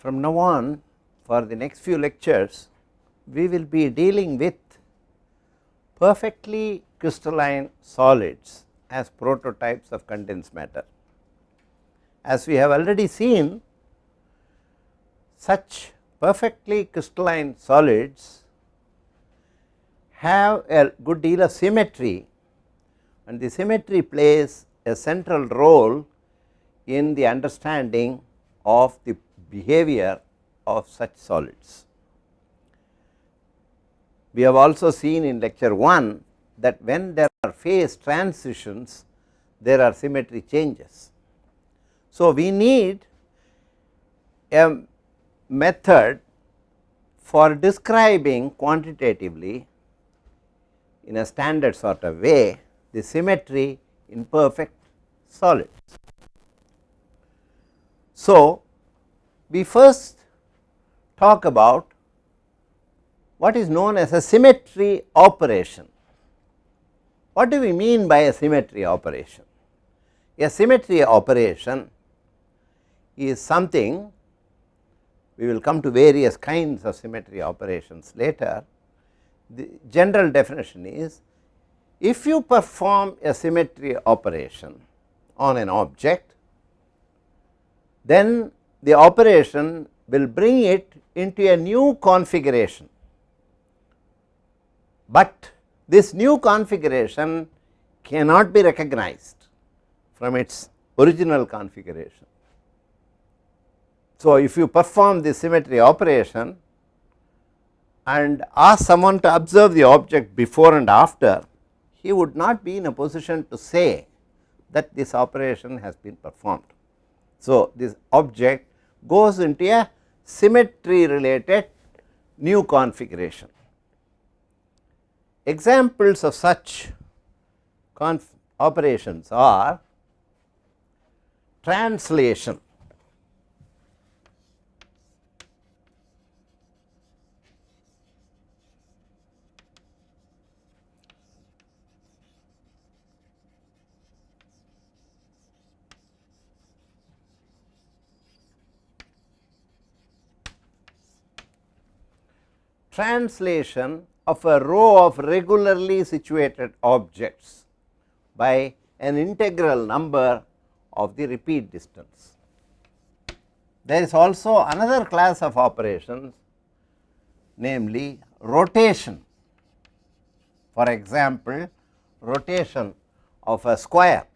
From now on, for the next few lectures, we will be dealing with perfectly crystalline solids as prototypes of condensed matter. As we have already seen, such perfectly crystalline solids have a good deal of symmetry, and the symmetry plays a central role in the understanding of the behavior of such solids. We have also seen in lecture 1 that when there are phase transitions, there are symmetry changes. So, we need a method for describing quantitatively in a standard sort of way the symmetry in perfect solids. So, we first talk about what is known as a symmetry operation. What do we mean by a symmetry operation? A symmetry operation is something, we will come to various kinds of symmetry operations later. The general definition is, if you perform a symmetry operation on an object, then the operation will bring it into a new configuration, but this new configuration cannot be recognized from its original configuration. So, if you perform the symmetry operation and ask someone to observe the object before and after, he would not be in a position to say that this operation has been performed. So, this object goes into a symmetry related new configuration. Examples of such operations are translation. Translation of a row of regularly situated objects by an integral number of the repeat distance. There is also another class of operations, namely rotation. For example, rotation of a square.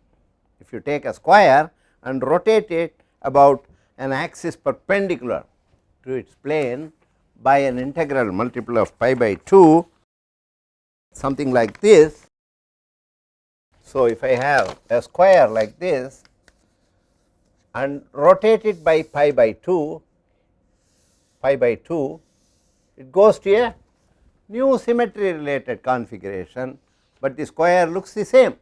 If you take a square and rotate it about an axis perpendicular to its plane by an integral multiple of pi by 2, something like this. So, if I have a square like this and rotate it by pi by 2, it goes to a new symmetry related configuration, but the square looks the same.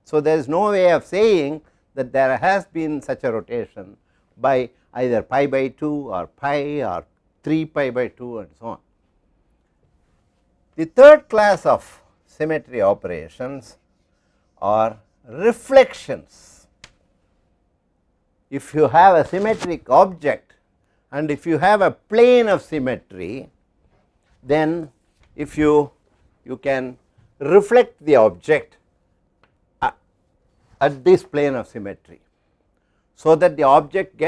So, there is no way of saying that there has been such a rotation by either pi by 2 or pi or 3 pi by 2 and so on. The third class of symmetry operations are reflections. If you have a symmetric object and if you have a plane of symmetry, then if you can reflect the object at this plane of symmetry, so that the object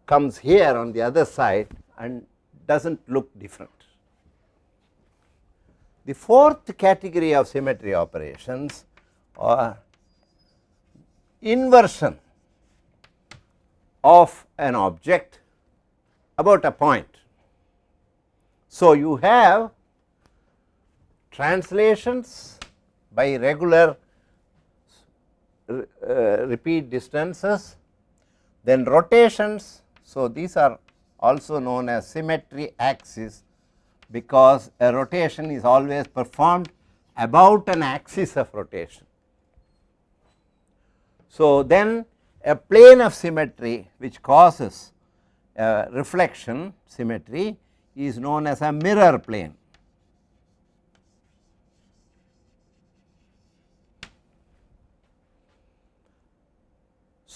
comes here on the other side and does not look different. The fourth category of symmetry operations are inversion of an object about a point. So, you have translations by regular repeat distances, then rotations. So, these are also known as symmetry axis, because a rotation is always performed about an axis of rotation. So, then a plane of symmetry which causes a reflection symmetry is known as a mirror plane.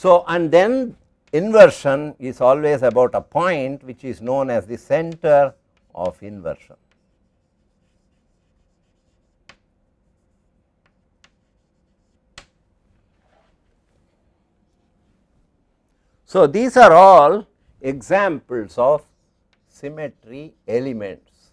So, and then inversion is always about a point which is known as the center of inversion. So, these are all examples of symmetry elements.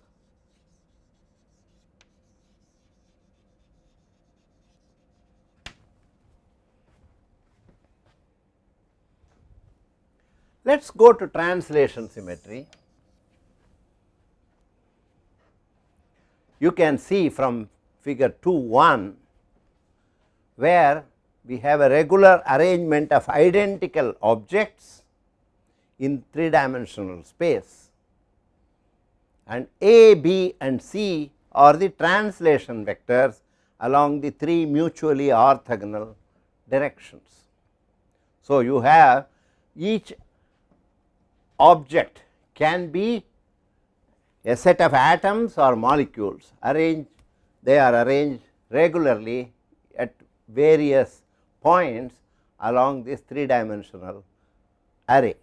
Let us go to translation symmetry. You can see from figure 2.1 where we have a regular arrangement of identical objects in 3-dimensional space, and A, B and C are the translation vectors along the 3 mutually orthogonal directions. So, you have each object can be a set of atoms or molecules arranged, they are arranged regularly at various points along this 3-dimensional array.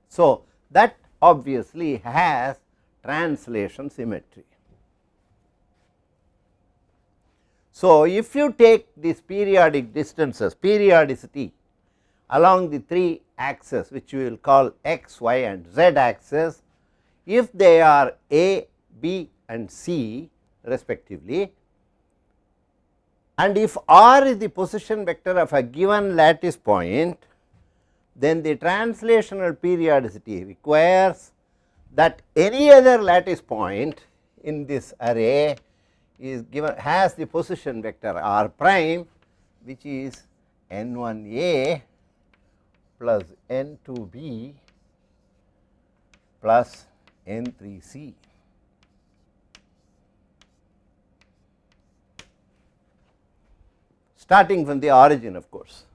So, that obviously has translation symmetry. So, if you take these periodic distances, periodicity along the 3 axes which we will call x, y and z axis, if they are A, B and C respectively, and if R is the position vector of a given lattice point, then the translational periodicity requires that any other lattice point in this array is given has the position vector R prime, which is n1a plus n2b plus n3c. Starting from the origin, of course.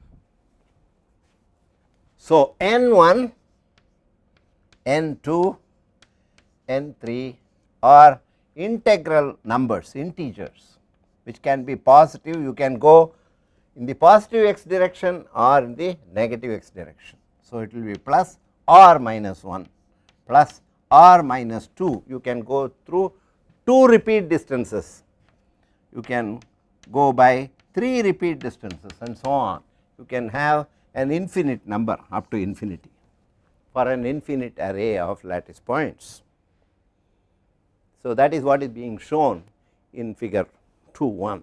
So, n1, n2, n3 are integral numbers, integers, which can be positive. You can go in the positive x direction or in the negative x direction. So, it will be plus r minus 1 plus r minus 2. You can go through 2 repeat distances, you can go by 3 repeat distances and so on. You can have an infinite number up to infinity for an infinite array of lattice points. So, that is what is being shown in figure 2.1.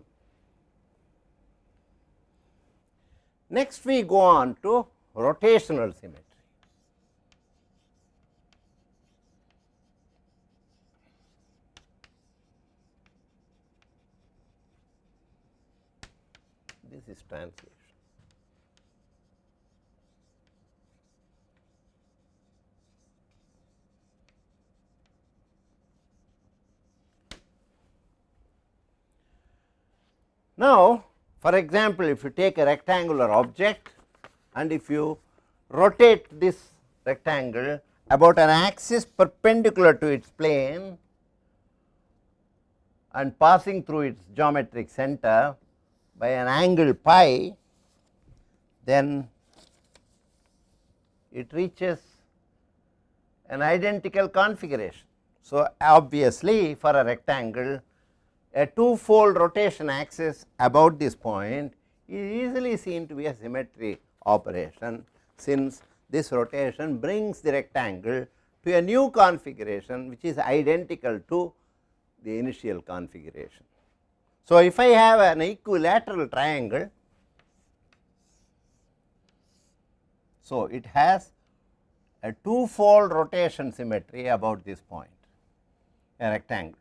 Next, we go on to rotational symmetry. This is translation. Now, for example, if you take a rectangular object and if you rotate this rectangle about an axis perpendicular to its plane and passing through its geometric center by an angle pi, then it reaches an identical configuration. So, obviously, for a rectangle, a 2-fold rotation axis about this point is easily seen to be a symmetry operation, since this rotation brings the rectangle to a new configuration which is identical to the initial configuration. So, if I have an equilateral triangle, so it has a 2-fold rotation symmetry about this point, a rectangle.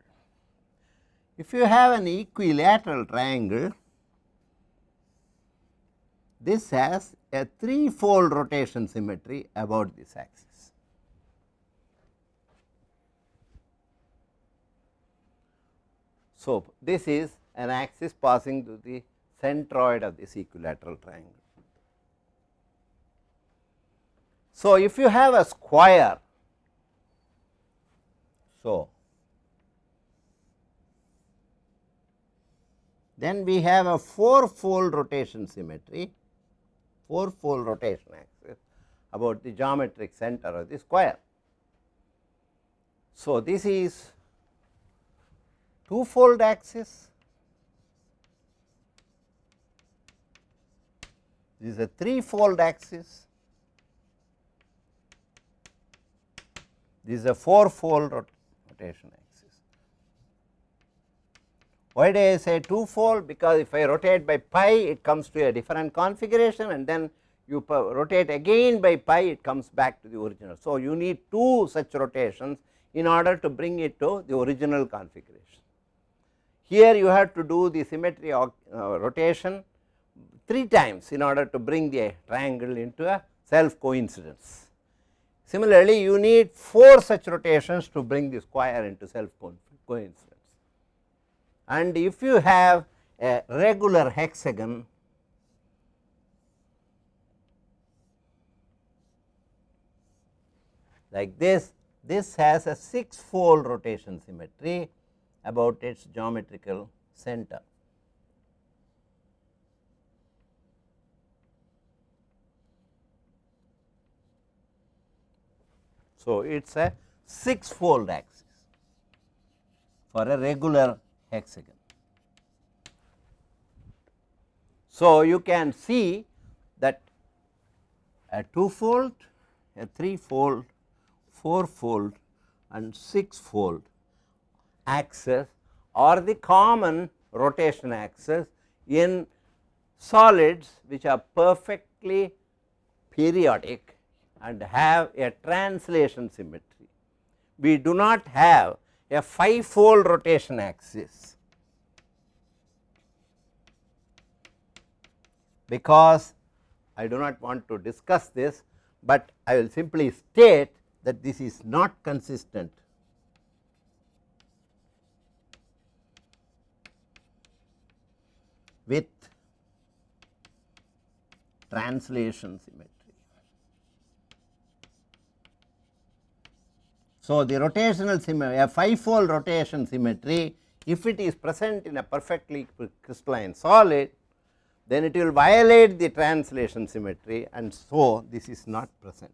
If you have an equilateral triangle, this has a 3-fold rotation symmetry about this axis. So, this is an axis passing through the centroid of this equilateral triangle. So, if you have a square, so then we have a 4-fold rotation symmetry, 4-fold rotation axis about the geometric center of the square. So, this is two-fold axis, this is a three-fold axis, this is a four-fold rotation axis. Why do I say two-fold? Because if I rotate by pi, it comes to a different configuration, and then you rotate again by pi, it comes back to the original. So, you need two such rotations in order to bring it to the original configuration. Here you have to do the symmetry rotation 3 times in order to bring the triangle into a self coincidence. Similarly, you need 4 such rotations to bring the square into self coincidence. And if you have a regular hexagon, like this has a 6-fold rotation symmetry about its geometrical center. So, it is a 6-fold axis for a regular hexagon. So, you can see that a 2-fold, a 3-fold, 4-fold and 6-fold axis are the common rotation axis in solids which are perfectly periodic and have a translation symmetry. We do not have a 5-fold rotation axis, because I do not want to discuss this, but I will simply state that this is not consistent with translation symmetry. So, the rotational symmetry, a 5-fold rotation symmetry, if it is present in a perfectly crystalline solid, then it will violate the translation symmetry, and so this is not present.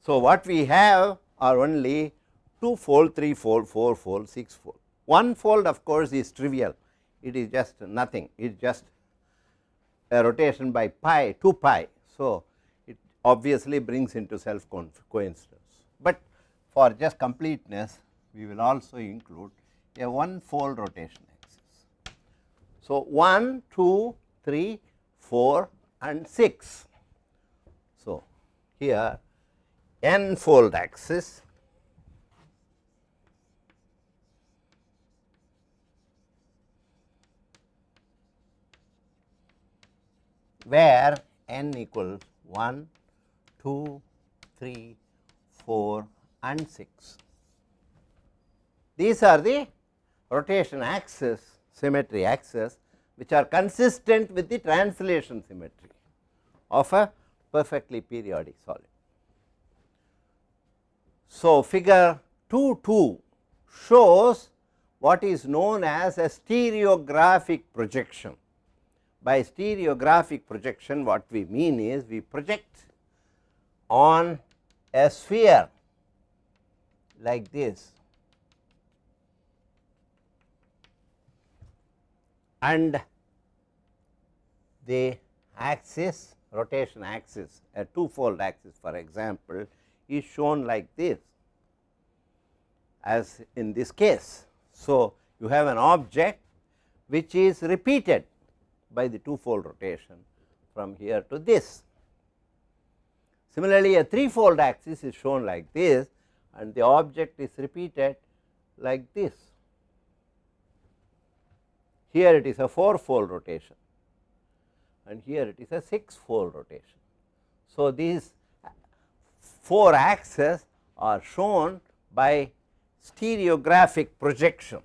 So, what we have are only 2-fold, 3-fold, 4-fold, 6-fold. 1-fold of course is trivial, it is just nothing, it is just a rotation by pi, 2 pi. So, it obviously brings into self coincidence, but for just completeness we will also include a 1-fold rotation axis. So, 1, 2, 3, 4 and 6. So, here n-fold axis, where n equals 1, 2, 3, 4 and 6. These are the rotation axis, symmetry axis, which are consistent with the translation symmetry of a perfectly periodic solid. So, figure 2.2 shows what is known as a stereographic projection. By stereographic projection, what we mean is we project on a sphere like this, and the axis, rotation axis, a 2-fold axis for example, is shown like this, as in this case. So, you have an object which is repeated by the 2-fold rotation from here to this. Similarly, a 3-fold axis is shown like this, and the object is repeated like this. Here it is a 4-fold rotation, and here it is a 6-fold rotation. So, these 4 axes are shown by stereographic projection.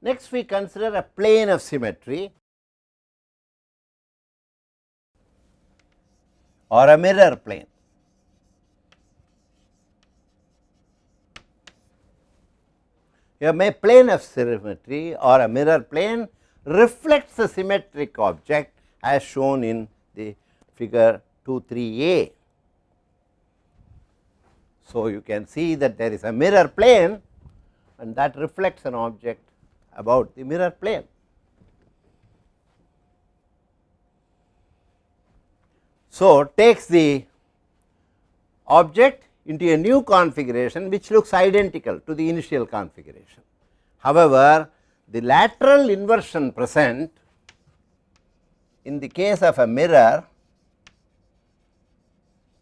Next, we consider a plane of symmetry. or a mirror plane. A plane of symmetry or a mirror plane reflects the symmetric object as shown in the figure 2.3a. So, you can see that there is a mirror plane and that reflects an object about the mirror plane. So, takes the object into a new configuration which looks identical to the initial configuration. However, the lateral inversion present in the case of a mirror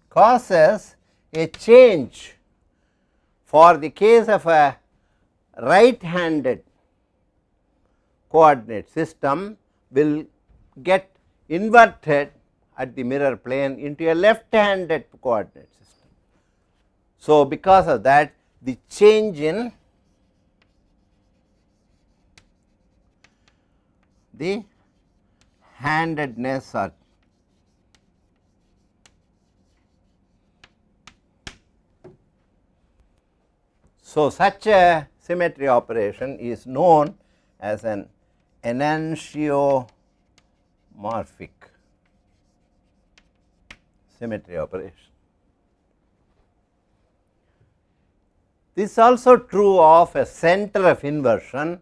causes a change for the case of a right handed coordinate system will get inverted at the mirror plane into a left handed coordinate system. So, because of that the change in the handedness or so such a symmetry operation is known as an enantiomorphic symmetry operation. This is also true of a center of inversion,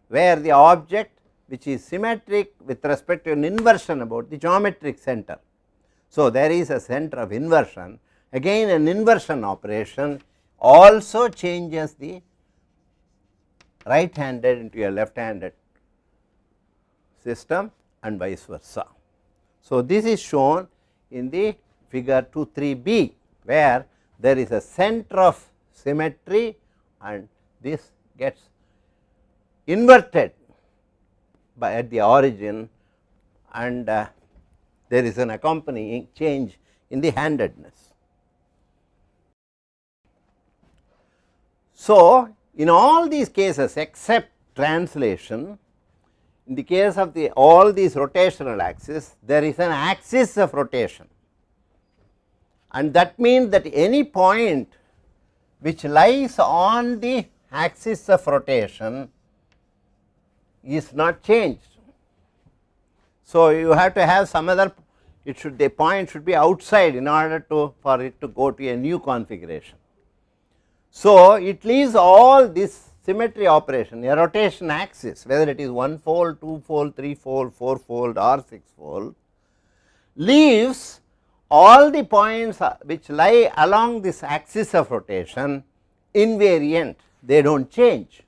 where the object which is symmetric with respect to an inversion about the geometric center. So, there is a center of inversion, again an inversion operation also changes the right handed into a left handed system and vice versa. So, this is shown in the figure 2.3b, where there is a center of symmetry and this gets inverted by at the origin and there is an accompanying change in the handedness. So, in all these cases except translation, in the case of the all these rotational axes, there is an axis of rotation, and that means that any point which lies on the axis of rotation is not changed. So, you have to have some other, it should, the point should be outside in order to for it to go to a new configuration. So, it leaves all this symmetry operation, a rotation axis, whether it is 1 fold, 2 fold, 3 fold, 4 fold or 6 fold, leaves all the points which lie along this axis of rotation invariant, they do not change.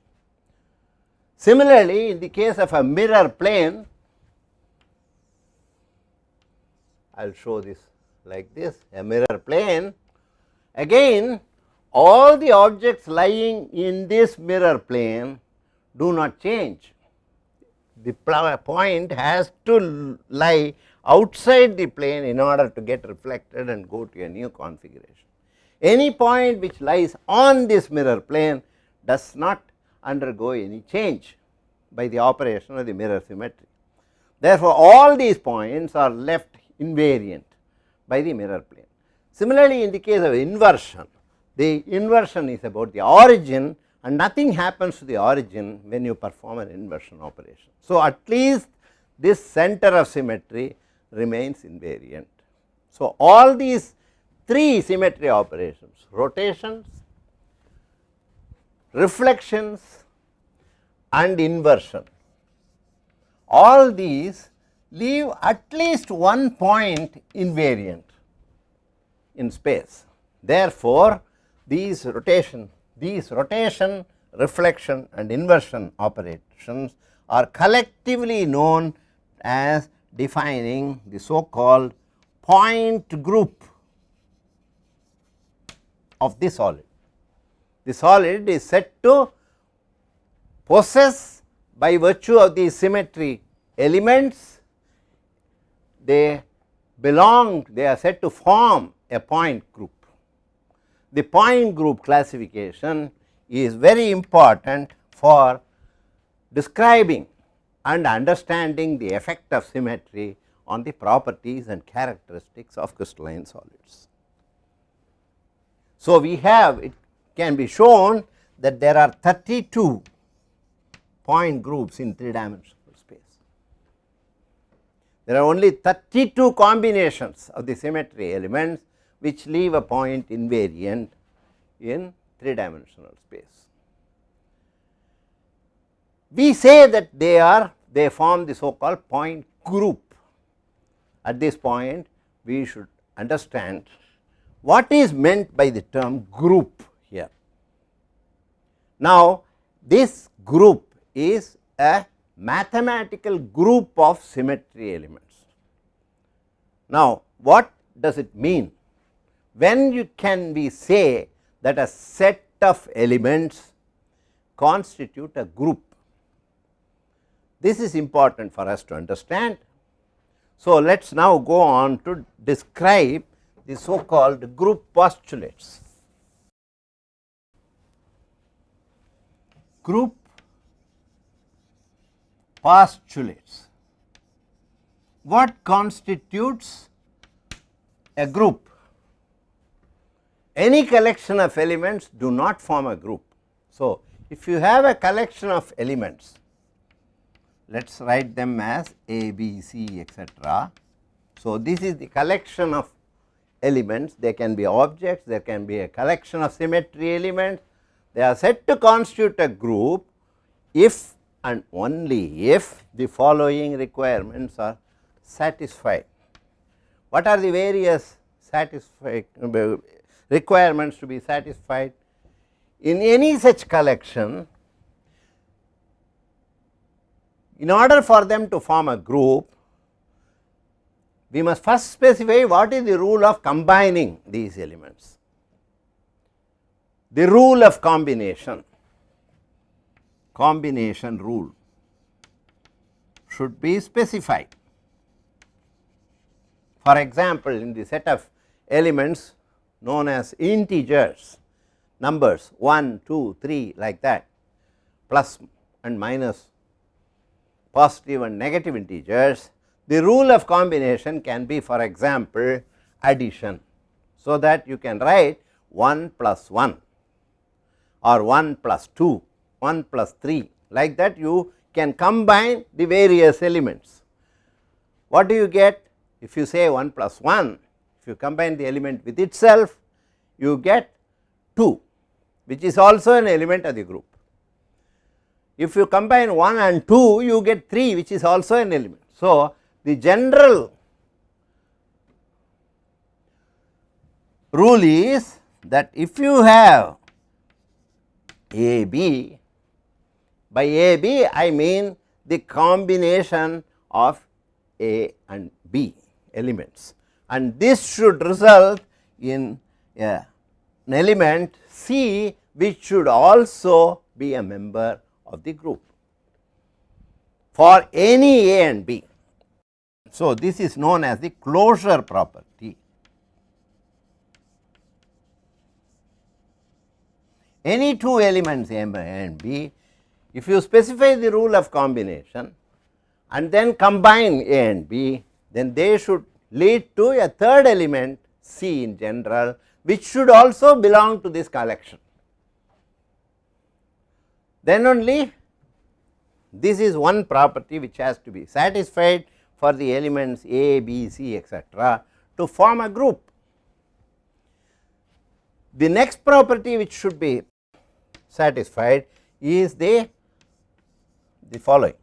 Similarly, in the case of a mirror plane, I will show this like this, a mirror plane, again all the objects lying in this mirror plane do not change. The point has to lie outside the plane in order to get reflected and go to a new configuration. Any point which lies on this mirror plane does not undergo any change by the operation of the mirror symmetry. Therefore, all these points are left invariant by the mirror plane. Similarly, in the case of inversion, the inversion is about the origin and nothing happens to the origin when you perform an inversion operation. So, at least this center of symmetry remains invariant. So, all these three symmetry operations, rotations, reflections and inversion, all these leave at least one point invariant in space. Therefore, these rotation, reflection and inversion operations are collectively known as defining the so called point group of the solid. The solid is said to possess, by virtue of the symmetry elements, they belong, they are said to form a point group. The point group classification is very important for describing and understanding the effect of symmetry on the properties and characteristics of crystalline solids. So, we have, it can be shown that there are 32 point groups in 3-dimensional space. There are only 32 combinations of the symmetry elements which leave a point invariant in 3-dimensional space. We say that they form the so called point group. At this point, we should understand what is meant by the term group here. Now, this group is a mathematical group of symmetry elements. Now, what does it mean? When can we say that a set of elements constitute a group? This is important for us to understand. So, let us now go on to describe the so called group postulates. Group postulates. What constitutes a group? Any collection of elements do not form a group. So, if you have a collection of elements, let us write them as A, B, C, etc. So, this is the collection of elements, they can be objects, there can be a collection of symmetry elements, they are said to constitute a group if and only if the following requirements are satisfied. What are the various requirements to be satisfied? In any such collection, in order for them to form a group, we must first specify what is the rule of combining these elements. The rule of combination rule should be specified. For example, in the set of elements known as integers, numbers 1, 2, 3 like that, plus and minus, positive and negative integers, the rule of combination can be, for example, addition. So, that you can write 1 plus 1 or 1 plus 2, 1 plus 3, like that you can combine the various elements. What do you get? If you say 1 plus 1, if you combine the element with itself, you get 2, which is also an element of the group. If you combine 1 and 2, you get 3, which is also an element. So, the general rule is that if you have A B, by A B I mean the combination of A and B elements, and this should result in an element C which should also be a member of the group for any A and B. So, this is known as the closure property. Any two elements A and B, if you specify the rule of combination and then combine A and B, then they should lead to a third element C in general, which should also belong to this collection. Then only this is one property which has to be satisfied for the elements A, B, C, etc. to form a group. The next property which should be satisfied is the following: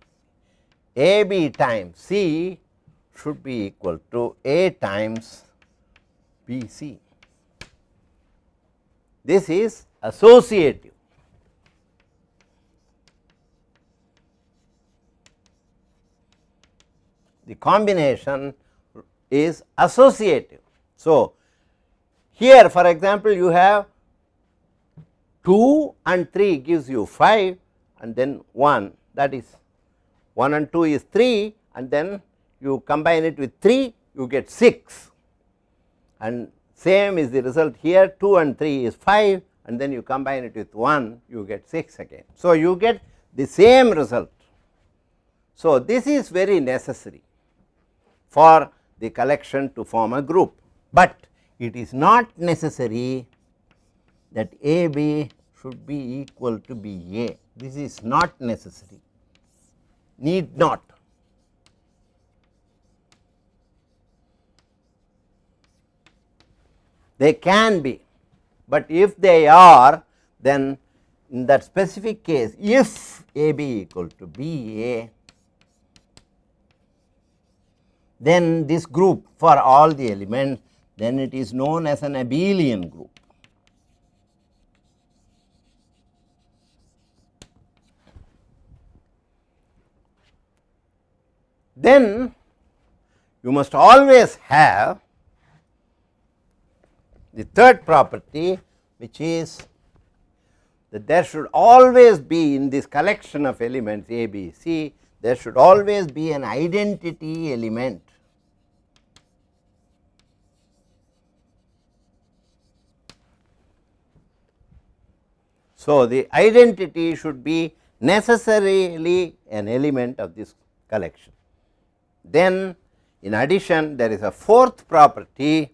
A B times C should be equal to A times B C. This is associative. The combination is associative. So, here for example, you have 2 and 3 gives you 5 and then 1, that is 1 and 2 is 3, and then you combine it with 3, you get 6, and same is the result here, 2 and 3 is 5, and then you combine it with 1, you get 6 again. So, you get the same result. So, this is very necessary for the collection to form a group, but it is not necessary that A B should be equal to B A. This is not necessary, need not. They can be, but if they are, then in that specific case, if A B equal to B A, then this group for all the elements, then it is known as an abelian group. Then you must always have the third property, which is that there should always be in this collection of elements A, B, C, there should always be an identity element. So, the identity should be necessarily an element of this collection. Then in addition, there is a fourth property,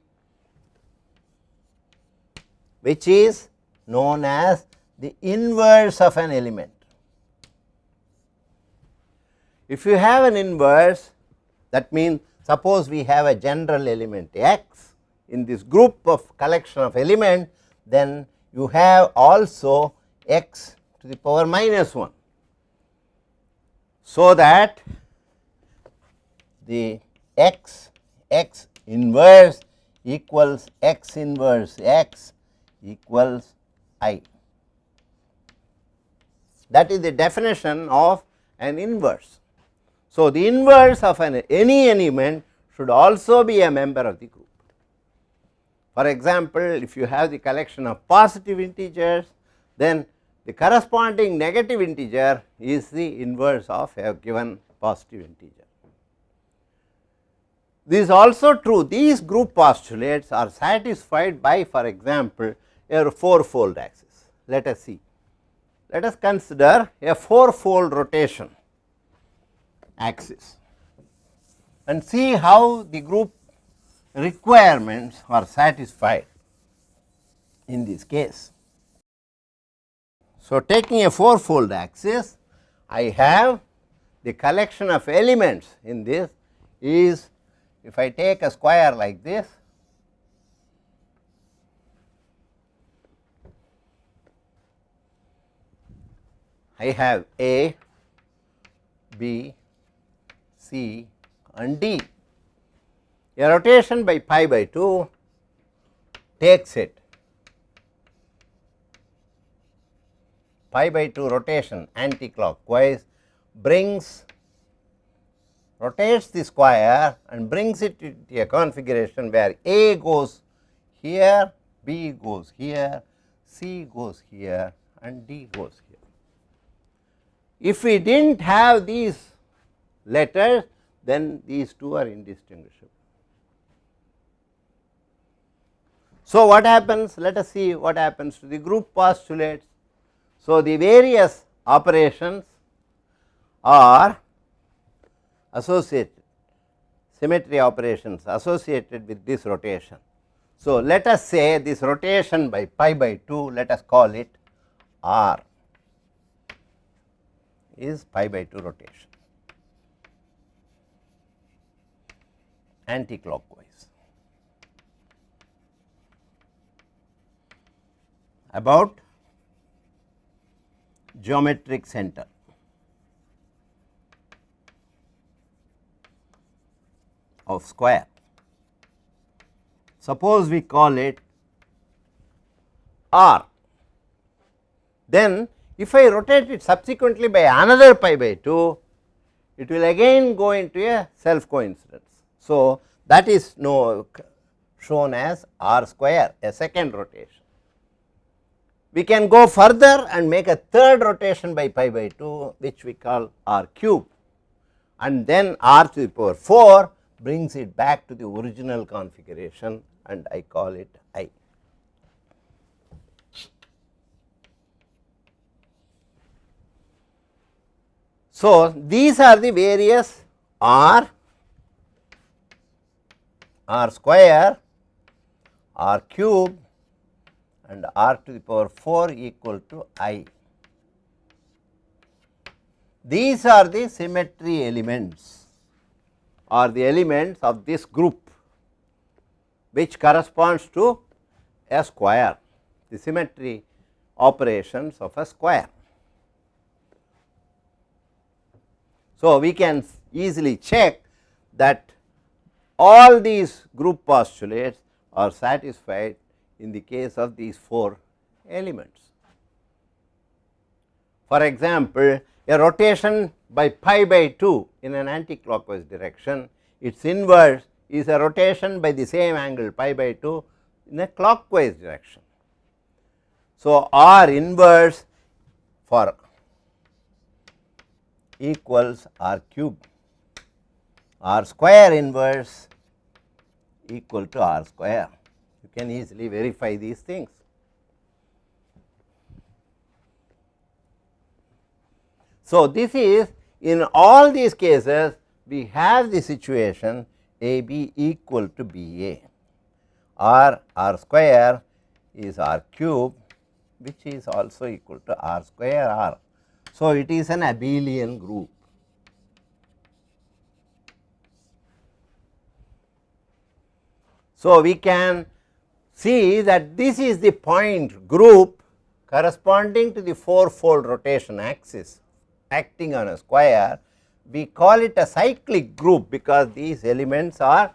which is known as the inverse of an element. If you have an inverse, that means suppose we have a general element x in this group of collection of elements, then you have also x to the power minus 1. So that the x inverse equals x inverse x equals I. That is the definition of an inverse. So, the inverse of any element should also be a member of the group. For example, if you have the collection of positive integers, then the corresponding negative integer is the inverse of a given positive integer. This is also true, these group postulates are satisfied by, for example, a fourfold axis. Let us see. Let us consider a fourfold rotation axis and see how the group requirements are satisfied in this case. So, taking a fourfold axis, I have the collection of elements in this is, if I take a square like this, I have A, B, C and D. A rotation by pi by 2 takes it, pi by 2 rotation anti-clockwise rotates the square and brings it to a configuration where A goes here, B goes here, C goes here and D goes here. If we did not have these letters, then these two are indistinguishable. So, what happens? Let us see what happens to the group postulates. So, the various operations are associated, symmetry operations associated with this rotation. So, let us say this rotation by pi by 2, let us call it R, is pi by 2 rotation anti-clockwise about geometric center. Of square. Suppose we call it R, then if I rotate it subsequently by another pi by 2, it will again go into a self coincidence. So, that is shown as R square, a second rotation. We can go further and make a third rotation by pi by 2, which we call R cube, and then R to the power 4 brings it back to the original configuration, and I call it I. So, these are the various R r square, r cube and r to the power 4 equal to I. These are the symmetry elements or the elements of this group which corresponds to a square, the symmetry operations of a square. So, we can easily check that all these group postulates are satisfied in the case of these 4 elements. For example, a rotation by pi by 2 in an anticlockwise direction, its inverse is a rotation by the same angle pi by 2 in a clockwise direction. So, R inverse for equals R cube, R square inverse equal to R square. You can easily verify these things. So, this is in all these cases we have the situation A B equal to B A, R square is R cube which is also equal to R square R. So, it is an abelian group. So, we can see that this is the point group corresponding to the 4-fold rotation axis acting on a square. We call it a cyclic group because these elements are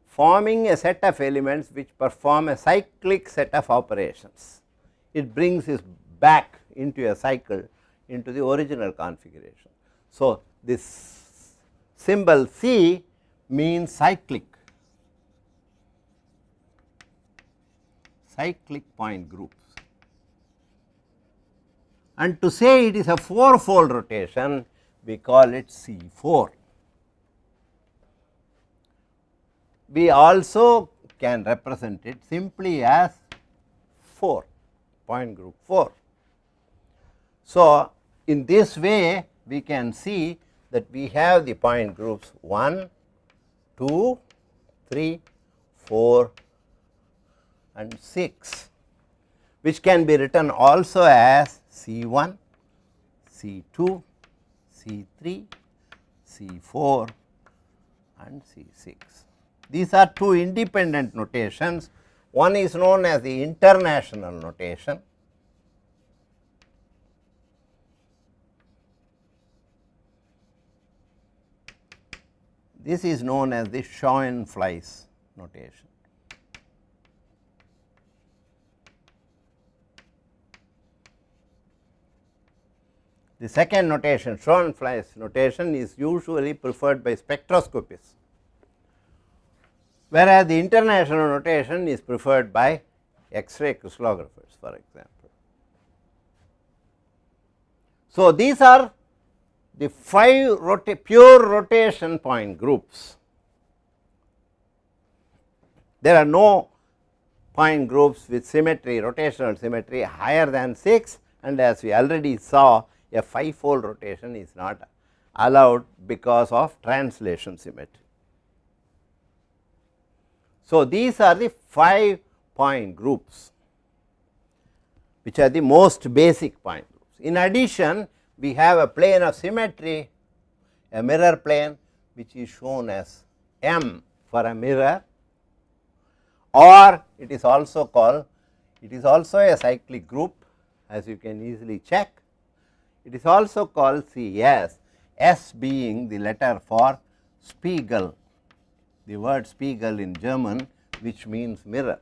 forming a set of elements which perform a cyclic set of operations. It brings us back into a cycle into the original configuration. So, this symbol C means cyclic point groups, and to say it is a 4-fold rotation we call it C4. We also can represent it simply as 4, point group 4. So, in this way we can see that we have the point groups 1, 2, 3, 4 and 6, which can be written also as C1, C2, C3, C4 and C6. These are 2 independent notations. One is known as the international notation, this is known as the Schoenflies notation. The second notation, Schoenflies notation, is usually preferred by spectroscopists, whereas the international notation is preferred by X-ray crystallographers, for example. So, these are the 5 pure rotation point groups. There are no point groups with symmetry, rotational symmetry higher than 6, and as we already saw, a 5-fold rotation is not allowed because of translation symmetry. So, these are the 5 point groups which are the most basic point groups. In addition, we have a plane of symmetry, a mirror plane which is shown as M for a mirror, or it is also called, it is also a cyclic group as you can easily check. It is also called CS, S being the letter for Spiegel, the word Spiegel in German which means mirror.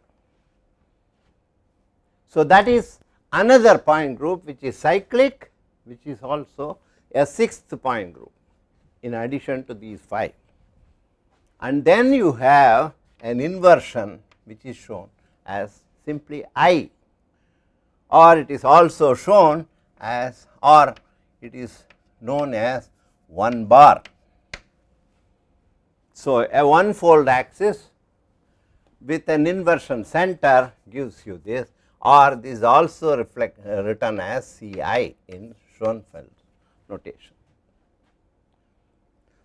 So, that is another point group which is cyclic, which is also a 6th point group in addition to these 5. And then you have an inversion which is shown as simply I, or it is also shown as, or it is known as 1 bar. So, a 1-fold axis with an inversion center gives you this, or this is also written as Ci in Schoenfeld notation.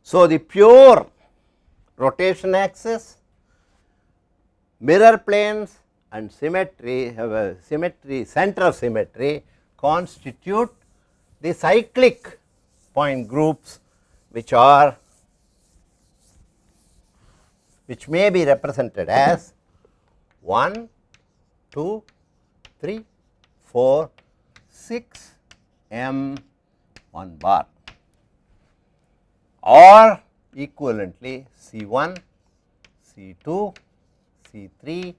So, the pure rotation axis mirror planes and symmetry have a symmetry, center of symmetry constitute the cyclic point groups, which may be represented as 1, 2, 3, 4, 6 m 1 bar, or equivalently C1, C2, C3,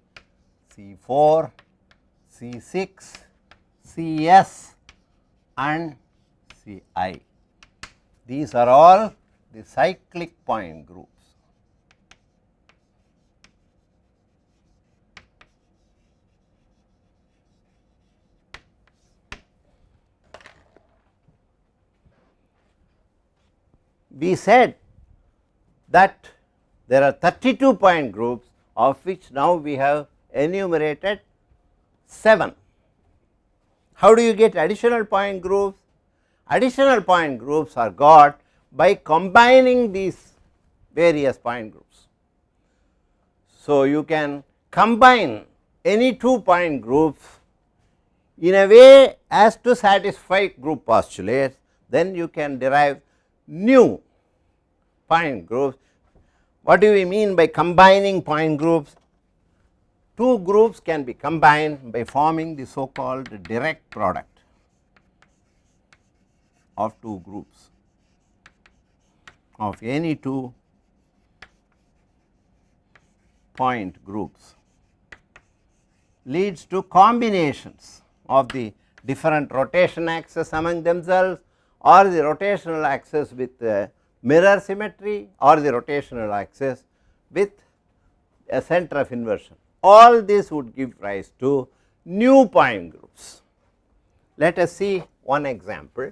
C4, C6, Cs and Ci. These are all the cyclic point groups. We said that there are 32 point groups, of which now we have enumerated 7. How do you get additional point groups? Additional point groups are got by combining these various point groups. So, you can combine any 2 point groups in a way as to satisfy group postulates, then you can derive new point groups. What do we mean by combining point groups? 2 groups can be combined by forming the so called direct product of 2 groups of any 2 point groups, leads to combinations of the different rotation axes among themselves, or the rotational axis with mirror symmetry, or the rotational axis with a center of inversion. All this would give rise to new point groups. Let us see one example.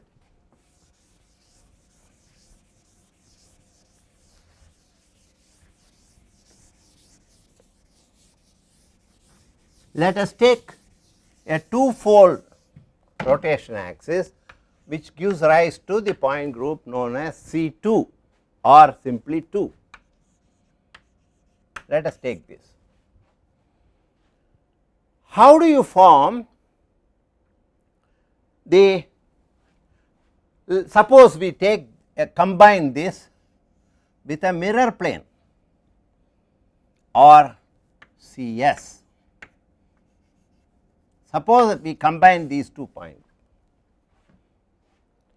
Let us take a 2-fold rotation axis, which gives rise to the point group known as C2 or simply 2. Let us take this. How do you form the, suppose we take combine this with a mirror plane or Cs. Suppose we combine these 2 points.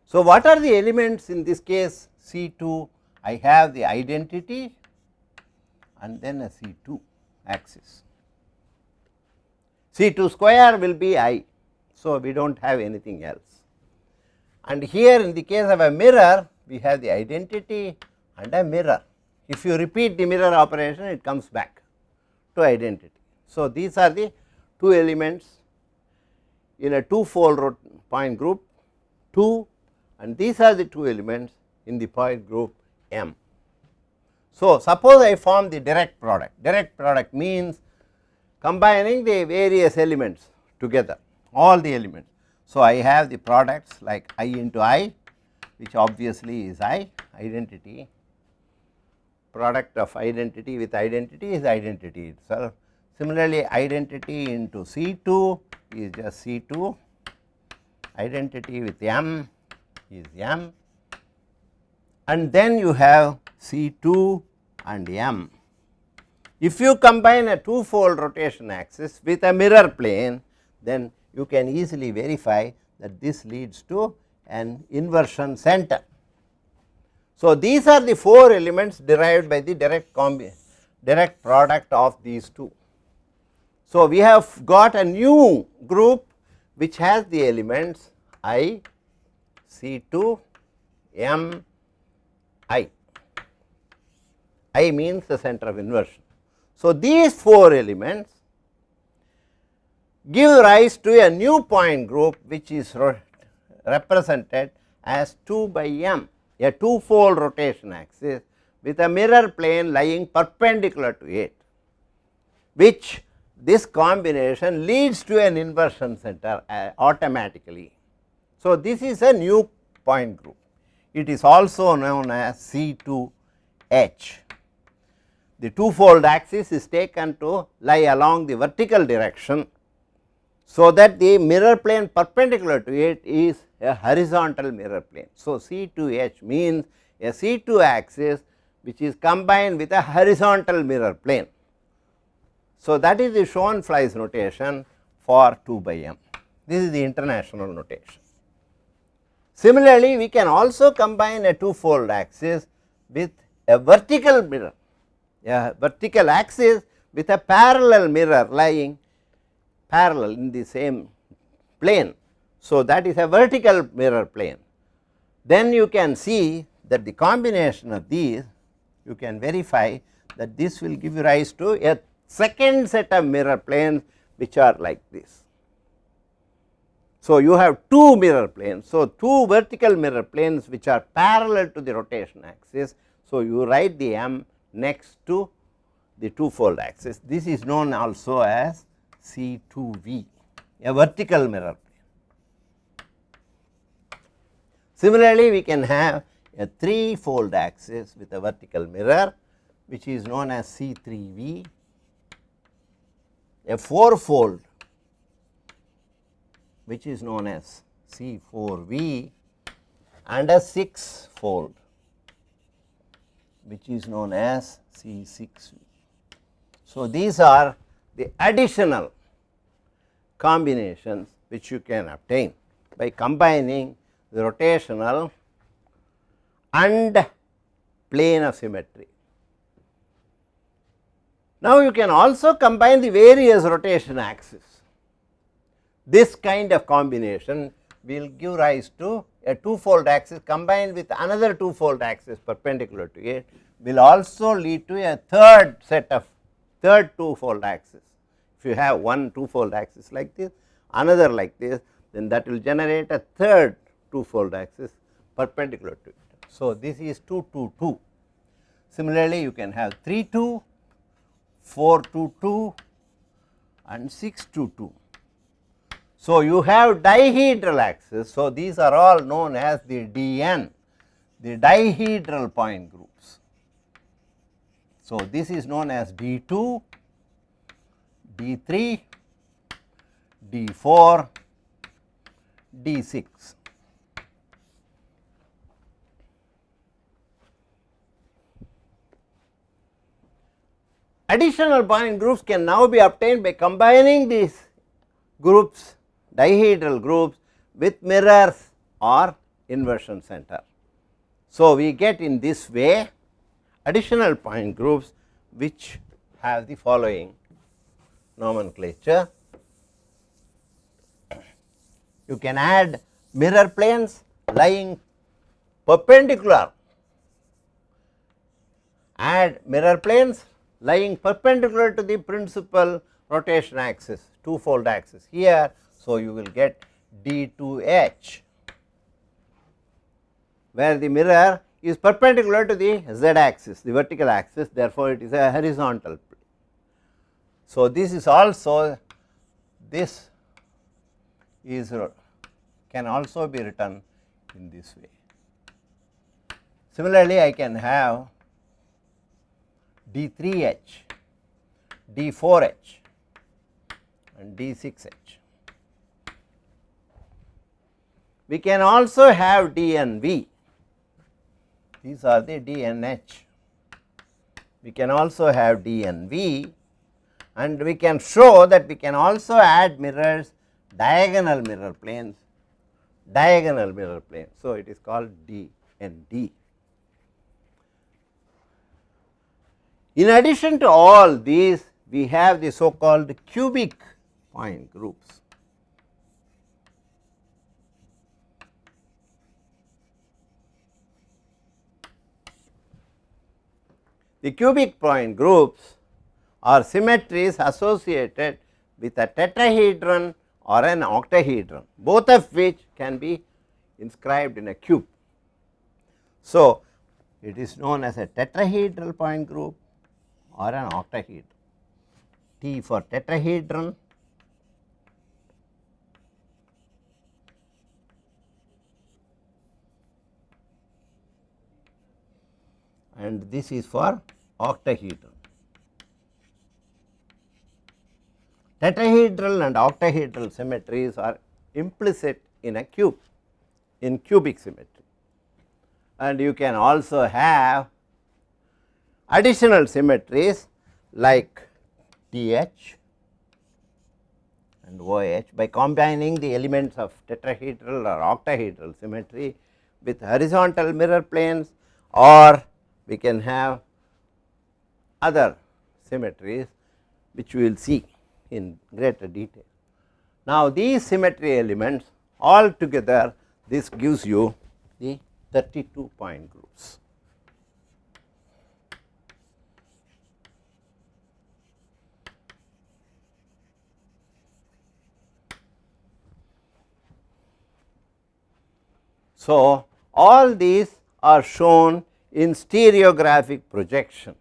So, what are the elements in this case C2? I have the identity and then a C2 axis. C2 square will be I. So, we do not have anything else. And here in the case of a mirror, we have the identity and a mirror. If you repeat the mirror operation, it comes back to identity. So, these are the 2 elements in a 2-fold point group 2, and these are the 2 elements in the point group M. So, suppose I form the direct product. Direct product means combining the various elements together, all the elements. So, I have the products like I into I, which obviously is I, identity, product of identity with identity is identity itself. Similarly, identity into C2 is just C2, identity with M is M, and then you have C2 and M. If you combine a 2-fold rotation axis with a mirror plane, then you can easily verify that this leads to an inversion center. So, these are the 4 elements derived by the direct product of these 2. So, we have got a new group which has the elements I, C2, M, I. I means the center of inversion. So, these 4 elements give rise to a new point group which is represented as 2 by M, a 2-fold rotation axis with a mirror plane lying perpendicular to it, which this combination leads to an inversion center automatically. So, this is a new point group. It is also known as C2H. the two-fold axis is taken to lie along the vertical direction, so that the mirror plane perpendicular to it is a horizontal mirror plane. So, C2H means a C2 axis which is combined with a horizontal mirror plane. So, that is the Schoenflies notation for 2 by m. This is the international notation. Similarly, we can also combine a two-fold axis with a vertical mirror, a vertical axis with a parallel mirror lying parallel in the same plane. So, that is a vertical mirror plane. Then you can see that the combination of these, you can verify that this will give rise to a second set of mirror planes which are like this. So, you have two mirror planes. So, two vertical mirror planes which are parallel to the rotation axis. So, you write the m next to the two-fold axis. This is known also as C2V, a vertical mirror plane. Similarly, we can have a three-fold axis with a vertical mirror which is known as C3V, a four-fold which is known as C4V, and a six-fold which is known as C6V. So, these are the additional combinations which you can obtain by combining the rotational and plane of symmetry. Now, you can also combine the various rotation axes. This kind of combination will give rise to a two-fold axis combined with another two-fold axis perpendicular to it, will also lead to a third set of two-fold axis. If you have one two-fold axis like this, another like this, then that will generate a third two-fold axis perpendicular to it. So, this is 2, 2, 2. Similarly, you can have 3, 2, 4, 2, 2 and 6, 2, 2. So, you have dihedral axis. So, these are all known as the DN, the dihedral point groups. So, this is known as D2, D3, D4, D6. Additional point groups can now be obtained by combining these groups, dihedral groups, with mirrors or inversion center. So, we get in this way additional point groups which have the following nomenclature. You can add mirror planes lying perpendicular, add mirror planes lying perpendicular to the principal rotation axis, two-fold axis here. So, you will get D2H, where the mirror is perpendicular to the z axis, the vertical axis, therefore, it is a horizontal plane. So, this is also, this is can also be written in this way. Similarly, I can have D3H, D4H and D6H. We can also have DNV, these are the DNH. We can also have DNV, and we can show that we can also add mirrors, diagonal mirror planes, So, it is called DND. In addition to all these, we have the so called cubic point groups. The cubic point groups are symmetries associated with a tetrahedron or an octahedron, both of which can be inscribed in a cube. So, it is known as a tetrahedral point group or an octahedron. T for tetrahedron, and this is for octahedron. tetrahedral and octahedral symmetries are implicit in a cube, in cubic symmetry, and you can also have additional symmetries like TH and OH by combining the elements of tetrahedral or octahedral symmetry with horizontal mirror planes, or we can have other symmetries which we will see in greater detail. Now, these symmetry elements all together, this gives you the 32 point groups. So, all these are shown in stereographic projection.